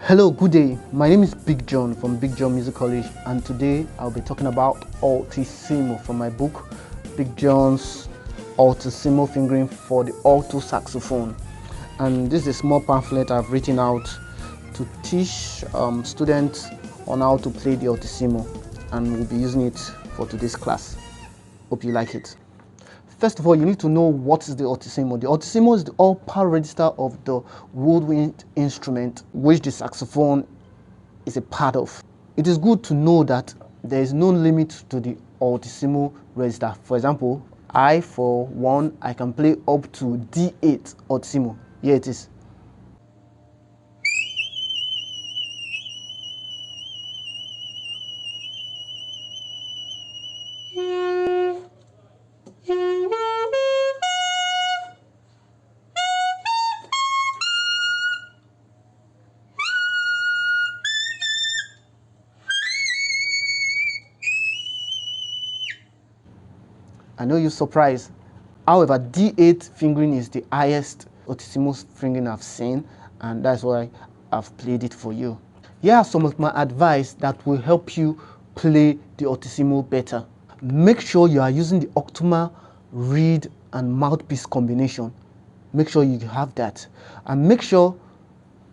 Hello, good day. My name is Big John from Big John Music College, and today I'll be talking about Altissimo from my book, Big John's Altissimo Fingering for the Alto Saxophone. And this is a small pamphlet I've written out to teach students on how to play the Altissimo, and we'll be using it for today's class. Hope you like it. First of all, you need to know what is the Altissimo. The Altissimo is the upper register of the woodwind instrument, which the saxophone is a part of. It is good to know that there is no limit to the Altissimo register. For example, I can play up to D8 Altissimo. Here it is. I know you're surprised. However, D8 fingering is the highest Altissimo fingering I've seen, and that's why I've played it for you. Here are some of my advice that will help you play the Altissimo better. Make sure you are using the optimal reed and mouthpiece combination. Make sure you have that. And make sure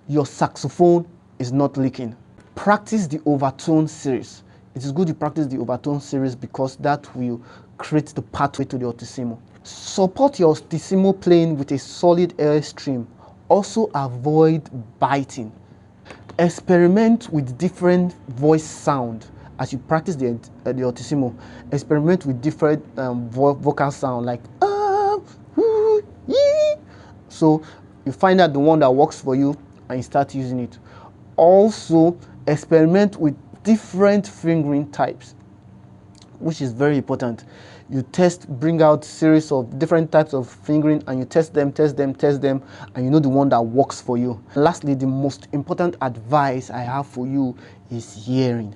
your saxophone is not leaking. Practice the overtone series. It is good to practice the overtone series because that will create the pathway to the Altissimo. Support your Altissimo playing with a solid air stream. Also avoid biting. Experiment with different voice sound as you practice the Altissimo. Experiment with different vocal sound like so you find out the one that works for you and you start using it. Also experiment with different fingering types, which is very important. You bring out series of different types of fingering and you test them, and you know the one that works for you. Lastly, the most important advice I have for you is hearing.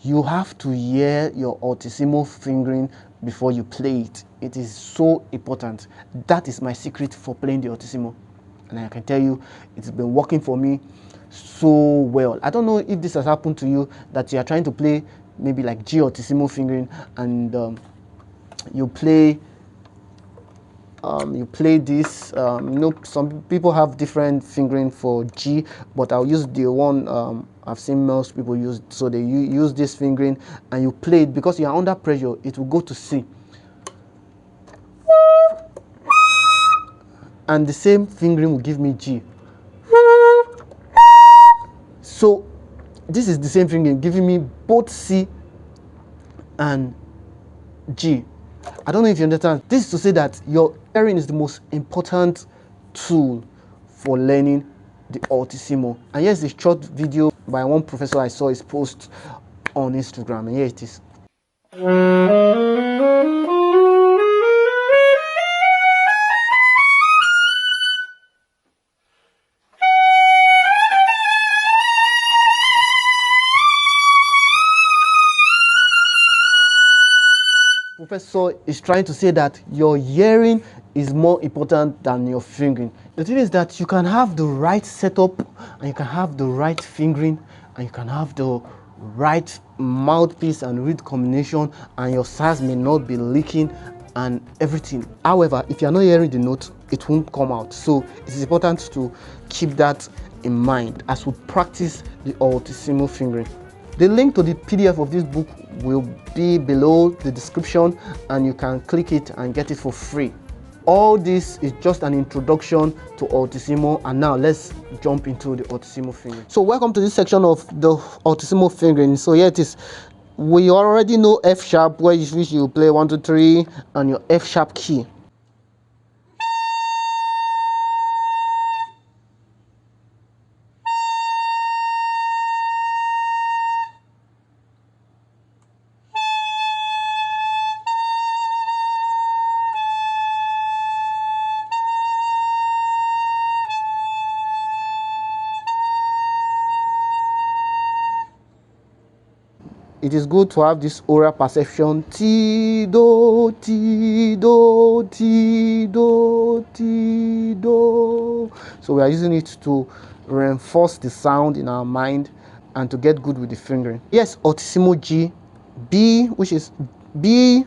You have to hear your Altissimo fingering before you play it. It is so important. That is my secret for playing the Altissimo, and I can tell you it's been working for me so well. I don't know if this has happened to you, that you are trying to play maybe like G Altissimo fingering and you play this. Some people have different fingering for G, but I'll use the one I've seen most people use. So they use this fingering and you play it. Because you're under pressure, it will go to C, and the same fingering will give me G. So this is the same fingering giving me both C and G. I don't know if you understand. This is to say that your hearing is the most important tool for learning the Altissimo. And here's a short video by one professor I saw his post on Instagram, and here it is. Professor is trying to say that your hearing is more important than your fingering. The thing is that you can have the right setup and you can have the right fingering and you can have the right mouthpiece and reed combination, and your sax may not be leaking and everything. However, if you're not hearing the note, it won't come out. So it is important to keep that in mind as we practice the Altissimo fingering. The link to the PDF of this book will be below the description, and you can click it and get it for free. All this is just an introduction to Altissimo, and now let's jump into the Altissimo fingering. So welcome to this section of the Altissimo fingering. So here it is. We already know F sharp, where you play 1, 2, 3 and your F sharp key. it is good to have this oral perception. Ti do, ti do, ti do, ti do. So we are using it to reinforce the sound in our mind and to get good with the fingering. Yes, Altissimo G, B, which is B,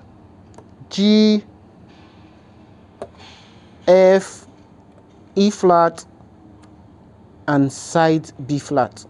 G, F, E flat, and side B flat.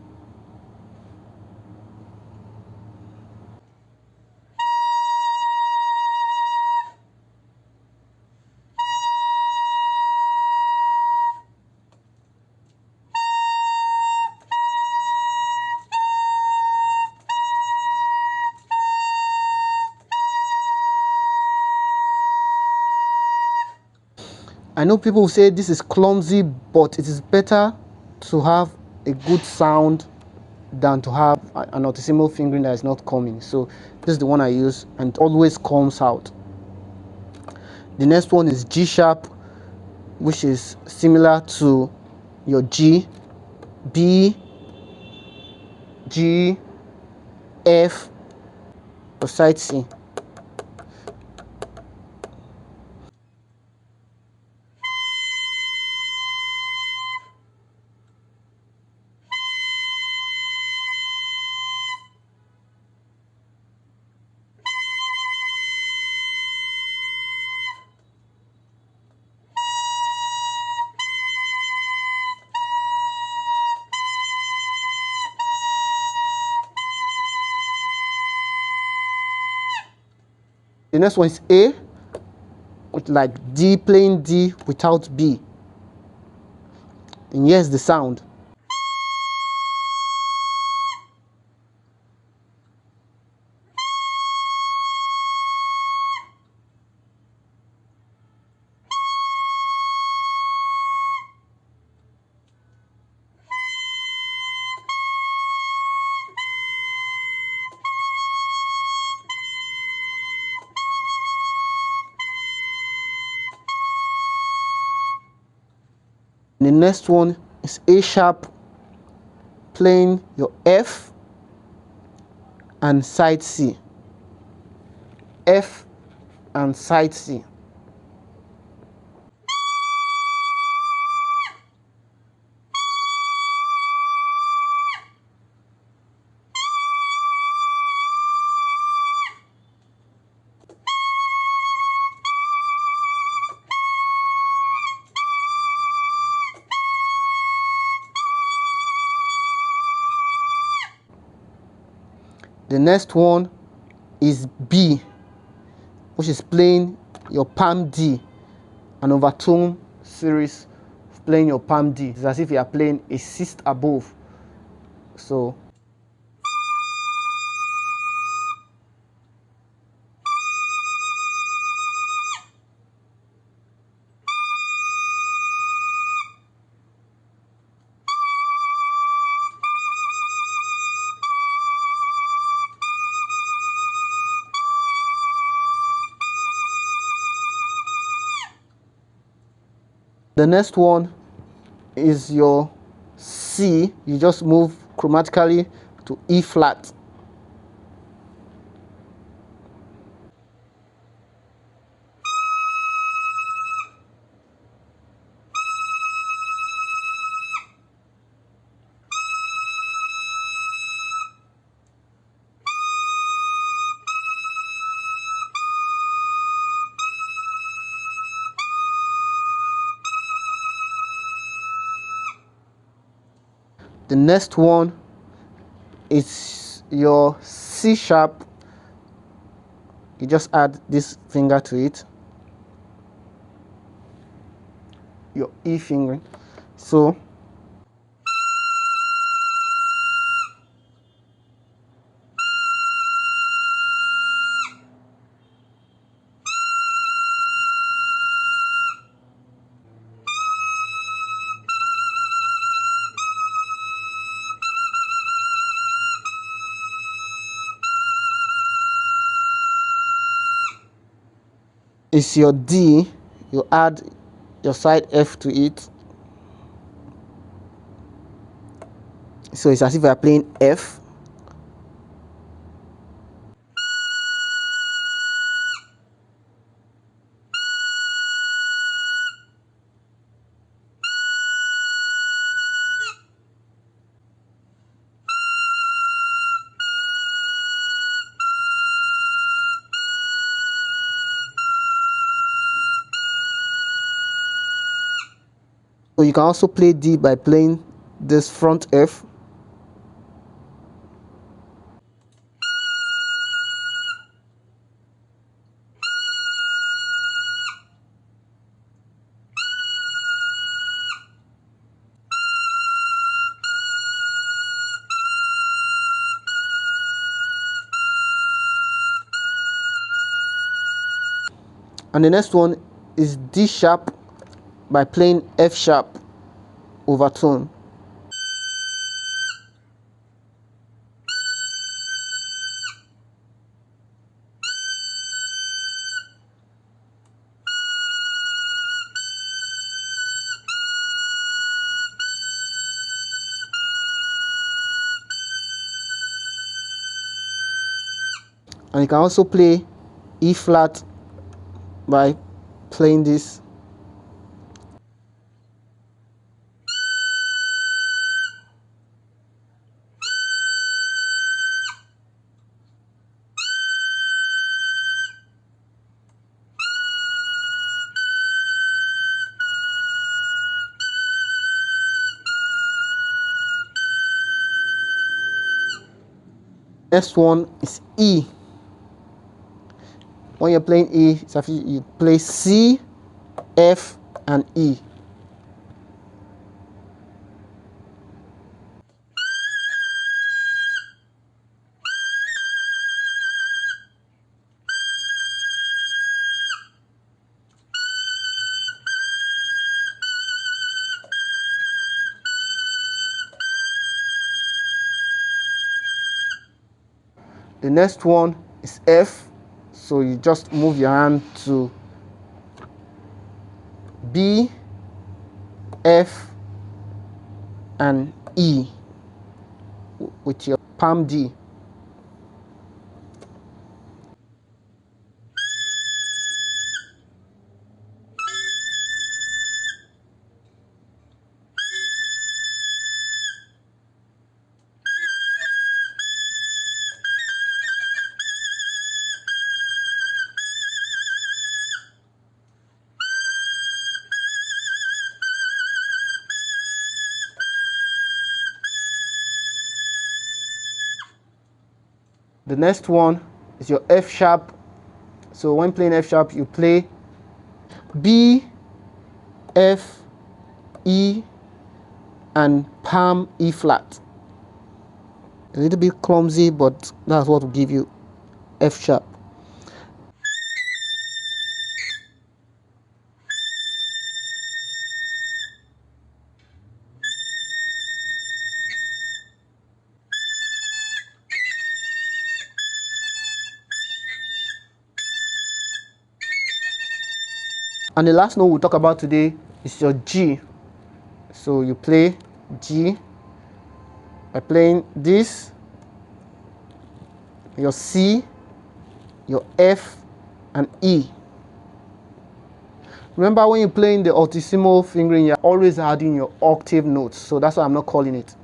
I know people will say this is clumsy, but it is better to have a good sound than to have an Altissimo fingering that is not coming. So this is the one I use, and it always comes out. The next one is G sharp, which is similar to your G, B, G, F, or side C. The next one is A, with like D, playing D without B. And here's the sound. The next one is A sharp, playing your F and side C. F and side C. The next one is B, which is playing your palm D, an overtone series of playing your palm D. It's as if you are playing a sixth above. So the next one is your C. You just move chromatically to E flat. The next one is your C sharp. You just add this finger to it, your E finger. So it's your D, you add your side F to it. So it's as if you are playing F. Or you can also play D by playing this front F. And the next one is D sharp by playing F sharp overtone. And you can also play E flat by playing this. Next one is E. When you're playing E, it's after you play C, F, and E. The next one is F, so you just move your hand to B, F, and E with your palm D. The next one is your F sharp. So when playing F sharp, you play B, F, E, and palm E flat. A little bit clumsy, but that's what will give you F sharp. And the last note we'll talk about today is your G. So you play G by playing this, your C, your F, and E. Remember, when you're playing the Altissimo fingering, you're always adding your octave notes, so that's why I'm not calling it.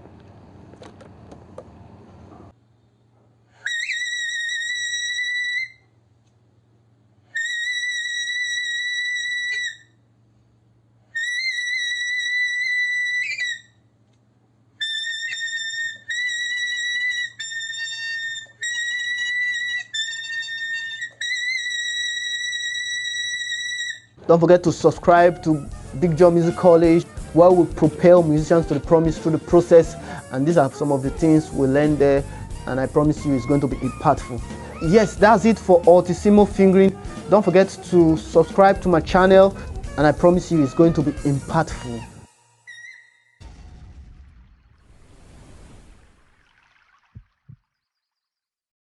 Don't forget to subscribe to Big John Music College, where we propel musicians to the promise through the process. And these are some of the things we learn there, and I promise you it's going to be impactful. Yes, that's it for Altissimo fingering. Don't forget to subscribe to my channel, and I promise you it's going to be impactful.